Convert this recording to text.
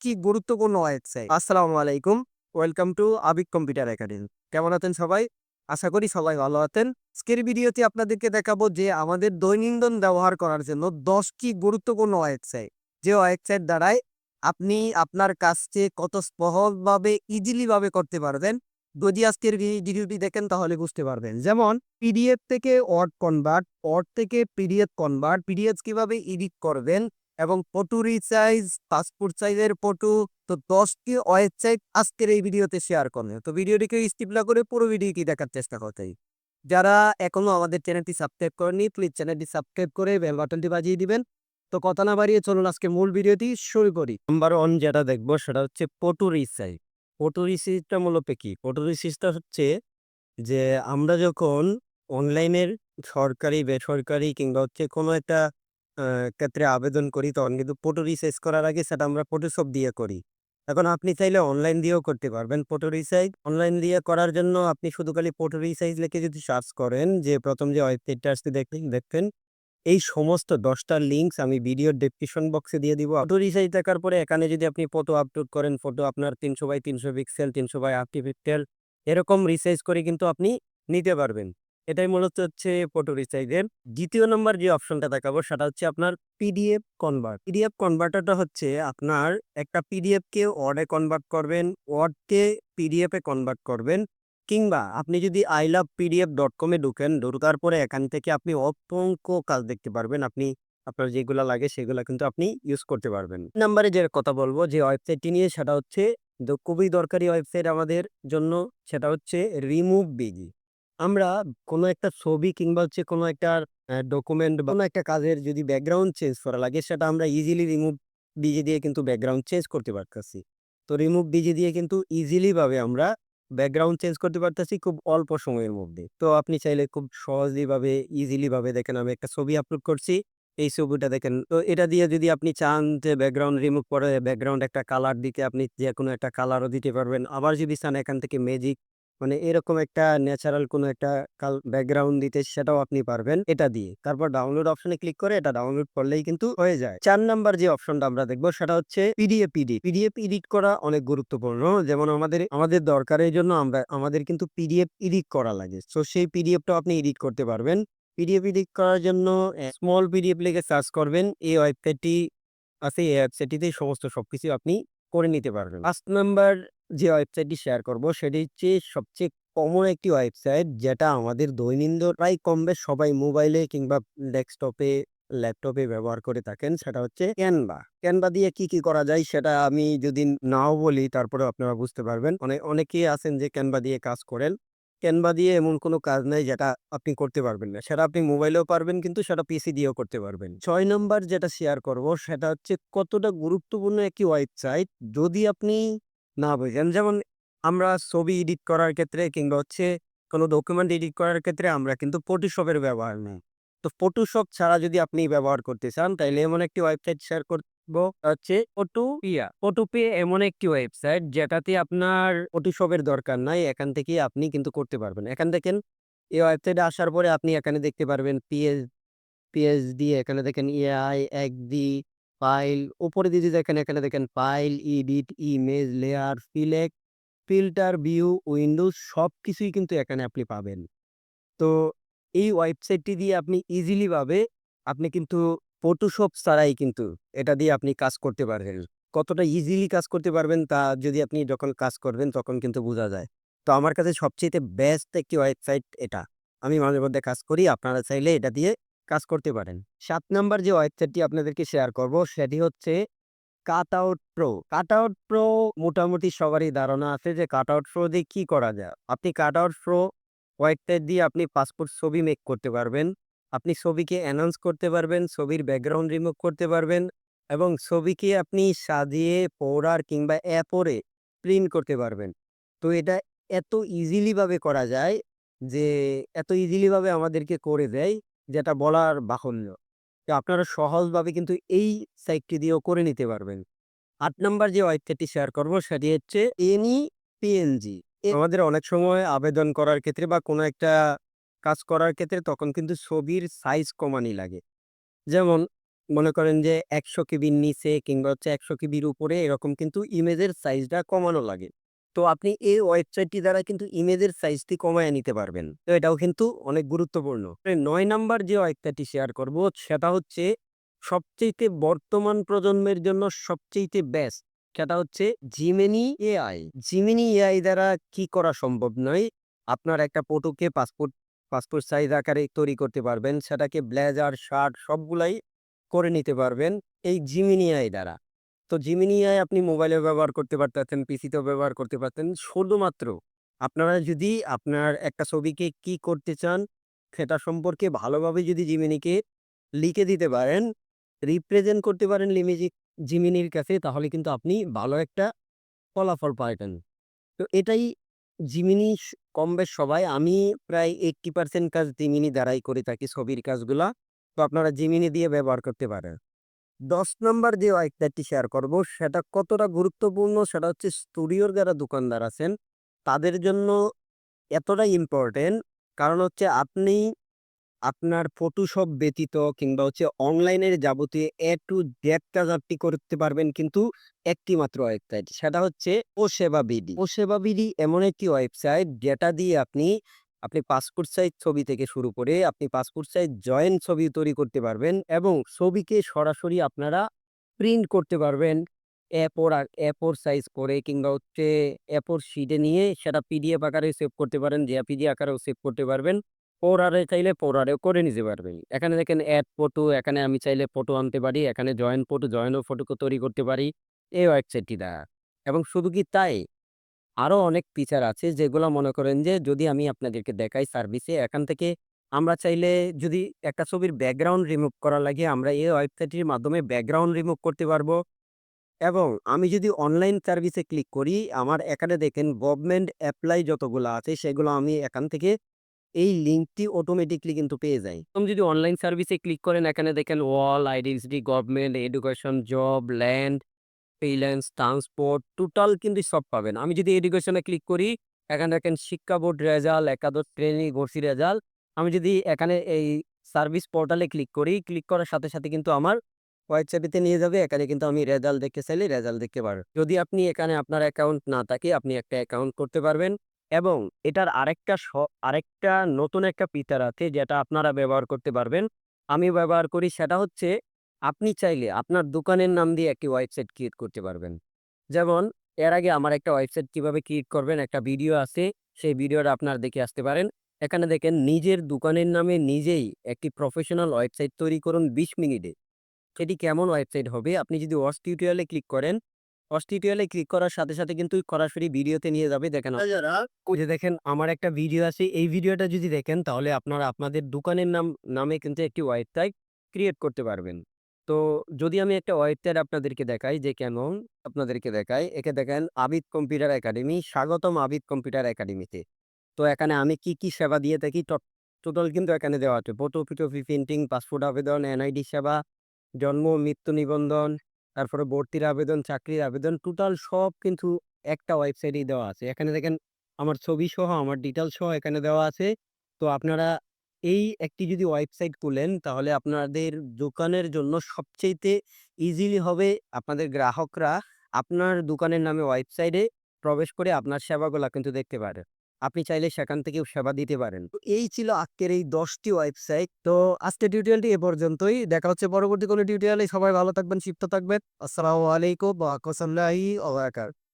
কি গুরুত্বপূর্ণ ওয়েবসাইট। আসসালামু আলাইকুম। Welcome to আবিক computer academy. কেমন আছেন সবাই? আশা করি সবাই ভালো আছেন। আজকের ভিডিওতে আপনাদেরকে দেখাবো যে আমাদের দৈনন্দিন ব্যবহার করার জন্য ১০ কি গুরুত্বপূর্ণ ওয়েবসাইট। যে ওয়েবসাইট দ্বারাই আপনি আপনার কাজকে কত সহজভাবে ইজিলি ভাবে করতে পারবেন। যদি আজকের ভিডিওটি দেখেন তাহলে বুঝতে পারবেন। যেমন পিডিএফ থেকে ওয়ার্ড কনভার্ট, ওয়ার্ড থেকে পিডিএফ কনভার্ট, পিডিএফ কিভাবে এডিট করবেন এবং ফটো রিসাইজ, পাসপোর্ট সাইজের ফটো। তো ১০ টি ওয়েবসাইট আজকের এই ভিডিওতে শেয়ার করবে। তো ভিডিওটিকে স্কিপ না করে পুরো ভিডিওটি দেখার চেষ্টা করতে। যারা এখনো আমাদের চ্যানেলটি সাবস্ক্রাইব করেনি, প্লিজ চ্যানেলটি সাবস্ক্রাইব করে বেল বাটনটি বাজিয়ে দিবেন। তো কথা না বাড়িয়ে চলুন আজকে মূল ভিডিওটি শুরু করি। নাম্বার 1 যেটা দেখবো সেটা হচ্ছে ফটো রিসাইজ। ফটো রিসাইজটা মূলত কি? ফটো রিসাইজটা হচ্ছে যে আমরা যখন অনলাইনের সরকারি, বেসরকারি কিংবা হচ্ছে কোনো একটা আ ক্ষেত্রে আবেদন করি তখন কিন্তু ফটো রিসাইজ করার আগে সেটা আমরা ফটোশপ দিয়ে করি। এখন আপনি চাইলে অনলাইন দিয়েও করতে পারবেন ফটো রিসাইজ। অনলাইন দিয়ে করার জন্য আপনি শুধু খালি ফটো রিসাইজ লিখে যদি সার্চ করেন যে ১ম যে ওয়েবসাইটটা আসছে দেখবেন এই সমস্ত ১০ টা লিঙ্কস আমি ভিডিওর ডেসক্রিপশন বক্সে দিয়ে দিব। ফটো রিসাইজ দেখার পরে এখানে যদি আপনি ফটো আপলোড করেন, ফটো আপনার ৩০০ বাই ৩০০ পিক্সেল, ৩০০ বাই ৮০ পিক্সেল এরকম রিসাইজ করে কিন্তু আপনি নিতে পারবেন। এটাই মূলত হচ্ছে ফটো রিসাইজের। ২য় নম্বর যে অপশনটা দেখাবো সেটা হচ্ছে আপনার পিডিএফ কনভার্ট। পিডিএফ কনভার্টারটা হচ্ছে আপনার একটা পিডিএফকে ওয়ার্ডে কনভার্ট করবেন, ওয়ার্ডকে পিডিএফ এ কনভার্ট করবেন। কিংবা আপনি যদি ilovepdf.com এ ঢোকার পরে এখান থেকে আপনি অসংখ্য কাজ দেখতে পারবেন। আপনি আপনার যেগুলা লাগে সেগুলা কিন্তু আপনি ইউজ করতে পারবেন। নাম্বারে যে কথা বলবো যে ওয়েবসাইটটি নিয়ে সেটা হচ্ছে খুবই দরকারি ওয়েবসাইট আমাদের জন্য, সেটা হচ্ছে রিমুভ বিজি। আমরা কোনো একটা ছবি কিংবা হচ্ছে কোনো একটা ডকুমেন্ট বা কোনো একটা কাজের যদি ব্যাকগ্রাউন্ড চেঞ্জ করা লাগে সেটা আমরা ইজিলি রিমুভ বিজি দিয়ে কিন্তু ব্যাকগ্রাউন্ড চেঞ্জ করতে পারতেছি। তো রিমুভ বিজি দিয়ে কিন্তু ইজিলি ভাবে আমরা ব্যাকগ্রাউন্ড চেঞ্জ করতে পারতেছি খুব অল্প সময়ের মধ্যে। তো আপনি চাইলে খুব সহজই ভাবে ইজিলি ভাবে দেখেন আমি একটা ছবি আপলোড করছি। এই ছবিটা দেখেন। তো এটা দিয়ে যদি আপনি চান যে ব্যাকগ্রাউন্ড রিমুভ করে ব্যাকগ্রাউন্ড একটা কালার দিতে আপনি যেকোনো একটা কালারও দিতে পারবেন। আবার যদি চান এখান থেকে ম্যাজিক মানে এরকম একটা ন্যাচারাল কোনো একটা ব্যাকগ্রাউন্ড দিতে সেটাও আপনি পারবেন এটা দিয়ে। তারপর ডাউনলোড অপশনে ক্লিক করে এটা ডাউনলোড করলেই কিন্তু হয়ে যায়। ৪ নাম্বার যে অপশনটা আমরা দেখব সেটা হচ্ছে পিডিএফ এডিট। পিডিএফ এডিট করা অনেক গুরুত্বপূর্ণ। যেমন আমাদের দরকারের জন্য আমাদের কিন্তু পিডিএফ এডিট করা লাগে। সো সেই পিডিএফটাও আপনি এডিট করতে পারবেন। পিডিএফ এডিট করার জন্য স্মল পিডিএফ লিখে সার্চ করবেন। এই ওয়েবসাইটটি আছে। এই ওয়েবসাইটটিতেই সবকিছু আপনি করে নিতে পারবেন। ৫ নাম্বার যে ওয়েবসাইটটি শেয়ার করব সেটি হচ্ছে সবচেয়ে কমন একটি ওয়েবসাইট যেটা আমাদের দৈনন্দিন প্রায় কমবেশ সবাই মোবাইলে কিংবা ডেস্কটপে, ল্যাপটপে ব্যবহার করে থাকেন। সেটা হচ্ছে ক্যানভা। ক্যানভা দিয়ে কি করা যায় সেটা আমি যদি নাও বলি তারপরেও আপনারা বুঝতে পারবেন। অনেকেই আছেন যে ক্যানভা দিয়ে কাজ করেন। ক্যানভা দিয়ে এমন কোনো কাজ নাই যেটা আপনি করতে পারবেন না। সেটা আপনি মোবাইলেও পারবেন কিন্তু সেটা পিসি দিয়েও করতে পারবেন। ৬ নাম্বার যেটা শেয়ার করব সেটা হচ্ছে কতটা গুরুত্বপূর্ণ একটি ওয়েবসাইট যদি আপনি না বোঝেন। যেমন আমরা ছবি এডিট করার ক্ষেত্রে কিংবা হচ্ছে কোনো ডকুমেন্ট এডিট করার ক্ষেত্রে আমরা কিন্তু Photoshop এর ব্যবহার নেই। তো Photoshop ছাড়া যদি আপনি ব্যবহার করতে চান তাইলে এমন একটি ওয়েবসাইট শেয়ার করব হচ্ছে Photopea। Photopea এমন একটি ওয়েবসাইট যেটাতে আপনার Photoshop এর দরকার নাই। এখান থেকেই আপনি কিন্তু করতে পারবেন। এখান দেখেন এই ওয়েবসাইটে আসার পরে আপনি এখানে দেখতে পারবেন পিএইচডি, এখানে দেখেন এআই, এক্সডি, ফাইল, উপরে যদি দেখেন এখানে দেখেন file, edit, image, layer, select, filter, view, Windows সবকিছুই কিন্তু এখানে আপনি পাবেন। তো এই ওয়েবসাইটটি দিয়ে আপনি ইজিলি ভাবে আপনি কিন্তু Photoshop ছাড়াই কিন্তু এটা দিয়ে আপনি কাজ করতে পারবেন। কতটা ইজিলি কাজ করতে পারবেন তা যদি আপনি যখন কাজ করবেন তখন কিন্তু বোঝা যায়। তো আমার কাছে সবচাইতে বেস্ট একটি ওয়েবসাইট এটা। আমি মাঝে মধ্যে কাজ করি। আপনারা চাইলে এটা দিয়ে কাজ করতে পারেন। ৭ নাম্বার যে ওয়েবসাইটটি আপনাদেরকে শেয়ার করব সেটি হচ্ছে কাটআউট প্রো। কাটআউট প্রো মোটামুটি সবারই ধারণা আছে যে কাটআউট প্রো দিয়ে কি করা যায়। আপনি কাটআউট প্রো ওয়েবসাইট দিয়ে আপনি পাসপোর্ট ছবি মেক করতে পারবেন। আপনি ছবিকে এনহান্স করতে পারবেন, ছবির ব্যাকগ্রাউন্ড রিমুভ করতে পারবেন এবং ছবিকে আপনি সাজিয়ে পৌড়ার কিংবা অ্যাপরে প্রিন্ট করতে পারবেন। তো এটা এত ইজিলি ভাবে করা যায় যে এত ইজিলি ভাবে আমাদেরকে করে দেয় যেটা বলার বাহুল্য। তো আপনারা সহজভাবে কিন্তু এই সাইটটি দিয়েও করে নিতে পারবেন। ৮ নাম্বার যে ওয়েবসাইটটি শেয়ার করব সেটি হচ্ছে AnyPNG। আমাদের অনেক সময় আবেদন করার ক্ষেত্রে বা কোনো একটা কাজ করার ক্ষেত্রে তখন কিন্তু ছবির সাইজ কমানি লাগে। যেমন মনে করেন যে ১০০ কেবির নিচে কিংবা হচ্ছে ১০০ কেবির উপরে এরকম কিন্তু ইমেজের সাইজটা কমানো লাগে। তো আপনি এই ওয়েবসাইটটি দ্বারা কিন্তু ইমেজের সাইজটি কমায়া নিতে পারবেন। তো এটাও কিন্তু অনেক গুরুত্বপূর্ণ। ৯ নাম্বার যে ওয়েবসাইটটি শেয়ার করব সেটা হচ্ছে সবচাইতে বর্তমান প্রজন্মের জন্য সবচাইতে বেস্ট। সেটা হচ্ছে Gemini AI। Gemini AI দ্বারা কি করা সম্ভব নয়? আপনার একটা ফটোকে পাসপোর্ট সাইজ আকারে তৈরি করতে পারবেন। সেটাকে ব্লেজার, শার্ট সবগুলাই করে নিতে পারবেন এই Gemini AI দ্বারা। তো Gemini AI আপনি মোবাইলেও ব্যবহার করতে পারতেছেন, পিসিতেও ব্যবহার করতে পারতেন। শুধুমাত্র আপনারা যদি আপনার একটা ছবিকে কি করতে চান, সেটা সম্পর্কে ভালোভাবে যদি Gemini-কে লিখে দিতে পারেন, রিপ্রেজেন্ট করতে পারেন Gemini-র কাছে, তাহলে কিন্তু আপনি ভালো একটা ফলাফল পাইতেন। তো এটাই Gemini কম-বেশ সবাই, আমি প্রায় 80% কাজ Gemini দ্বারাই করে থাকি ছবির কাজগুলা। তো আপনারা Gemini দিয়ে ব্যবহার করতে পারেন। ১০ নাম্বার যে ওয়েবসাইটটি শেয়ার করব সেটা কতটা গুরুত্বপূর্ণ সেটা হচ্ছে স্টুডিওর যারা দোকানদার আছেন তাদের জন্য এতটাই ইম্পোর্টেন্ট। কারণ হচ্ছে আপনি আপনার ফটোশপ ব্যতীত কিংবা হচ্ছে অনলাইনের যাবতীয় A to Z কাজ আপনি করতে পারবেন কিন্তু একটি মাত্র ওয়েবসাইট। সেটা হচ্ছে ওসেবা বিডি। ওসেবা বিডি এমন একটি ওয়েবসাইট যেটা দিয়ে আপনি পাসপোর্ট সাইজ ছবি থেকে শুরু করে আপনি পাসপোর্ট সাইজ জয়েন্ট ছবি তৈরি করতে পারবেন এবং ছবিকে সরাসরি আপনারা প্রিন্ট করতে পারবেন। A4 সাইজ করে কিংবা হচ্ছে A4 শিটে নিয়ে সেটা পিডিএফ আকারে সেভ করতে পারেন, জেপিজি আকারেও সেভ করতে পারবেন। পোরারে চাইলে পোরারেও করে নিতে পারবেন। এখানে দেখেন এড ফটো, এখানে আমি চাইলে ফটো আনতে পারি। এখানে জয়েন ফটো, জয়েনও ফটোকে তৈরি করতে পারি এই ওয়েবসাইটটি দ্বারা। এবং শুধু কি তাই, আরো অনেক ফিচার আছে যেগুলা মনে করেন যে যদি আমি আপনাদেরকে দেখাই সার্ভিসে, এখান থেকে আমরা চাইলে যদি একটা ছবির ব্যাকগ্রাউন্ড রিমুভ করা লাগে আমরা এই ওয়েবসাইটটির মাধ্যমে ব্যাকগ্রাউন্ড রিমুভ করতে পারবো। এবং আমি যদি অনলাইন সার্ভিসে ক্লিক করি, আমার এখানে দেখেন গভর্নমেন্ট এপ্লাই যতগুলা আছে সেগুলো আমি এখান থেকে এই লিঙ্কটি অটোমেটিক্যালি কিন্তু পেয়ে যাই। তুমি যদি অনলাইন সার্ভিসে ক্লিক করেন এখানে দেখেন wall, identity, government, education, job, land, freelance, transport total কিন্তু সব পাবেন। আমি যদি এডুকেশনে ক্লিক করি, এখানে দেখেন শিক্ষা বোর্ড রেজাল্ট, একাদশ শ্রেণী ভর্তি রেজাল্ট। আমি যদি এখানে এই সার্ভিস পোর্টালে ক্লিক করি, ক্লিক করার সাথে, সাথে কিন্তু আমার ওয়েবসাইটটিতে নিয়ে যাবে। এখানে কিন্তু আমি রেজাল্ট দেখতে চাইলে রেজাল্ট দেখতে পারবেন। যদি আপনি এখানে আপনার অ্যাকাউন্ট না থাকে, আপনি একটা অ্যাকাউন্ট করতে পারবেন এবং এটার আরেকটা নতুন একটা ফিচার আছে যেটা আপনারা ব্যবহার করতে পারবেন। আমি ব্যবহার করি সেটা হচ্ছে আপনি চাইলে আপনার দোকানের নাম দিয়ে একটি ওয়েবসাইট ক্রিয়েট করতে পারবেন। যেমন এর আগে আমার একটা ওয়েবসাইট কিভাবে ক্রিয়েট করবেন একটা ভিডিও আছে, সেই ভিডিওটা আপনারা দেখে আসতে পারেন। এখানে দেখেন নিজের দোকানের নামে নিজেই একটি প্রফেশনাল ওয়েবসাইট তৈরি করুন ২০ মিনিটে। সেটি কেমন ওয়েবসাইট হবে? আপনি যদি ওয়াচ টিউটোরিয়ালে ক্লিক করেন, ওয়াচ টিউটোরিয়ালে ক্লিক করার সাথে, সাথে কিন্তু সরাসরি ভিডিওতে নিয়ে যাবে। দেখেন ওই যে দেখেন আমার একটা ভিডিও আছে। এই ভিডিওটা যদি দেখেন তাহলে আপনারা আপনাদের দোকানের নামে কিন্তু একটি ওয়েবসাইট ক্রিয়েট করতে পারবেন। তো যদি আমি একটা ওয়েবসাইট আপনাদেরকে দেখাই যে কেমন, আপনাদেরকে দেখাই। একে দেখেন আবিদ কম্পিউটার একাডেমি, স্বাগতম আবিদ কম্পিউটার একাডেমিতে। তো এখানে আমি কি সেবা দিয়ে থাকি টোটাল কিন্তু এখানে দেওয়া আছে। ফটোকপি প্রিন্টিং, পাসপোর্ট আবেদন, এনআইডি সেবা, জন্ম মৃত্যু নিবন্ধন, তারপরে ভর্তির আবেদন, চাকরির আবেদন টোটাল সব কিন্তু একটা ওয়েবসাইটেই দেওয়া আছে। এখানে দেখেন আমার ছবি সহ আমার ডিটেইলস সহ এখানে দেওয়া আছে। তো আপনারা এই একটি যদি ওয়েবসাইট খুলেন তাহলে আপনাদের দোকানের জন্য সবচাইতে ইজিলি হবে আপনাদের গ্রাহকরা আপনার দোকানের নামে ওয়েবসাইটে প্রবেশ করে আপনার সেবাগুলা কিন্তু দেখতে পারে। আপনি চাইলে সেখান থেকেও সেবা দিতে পারেন। তো এই ছিল আজকের এই ১০ টি ওয়েবসাইট। তো আজকের টিউটোরিয়ালটি এ পর্যন্তই। দেখা হচ্ছে পরবর্তী কোনো টিউটোরিয়ালে। সবাই ভালো থাকবেন, সুস্থ থাকবেন। আসসালামু আলাইকুম ওয়া রাহমাতুল্লাহি ওয়া বারাকাতুহু।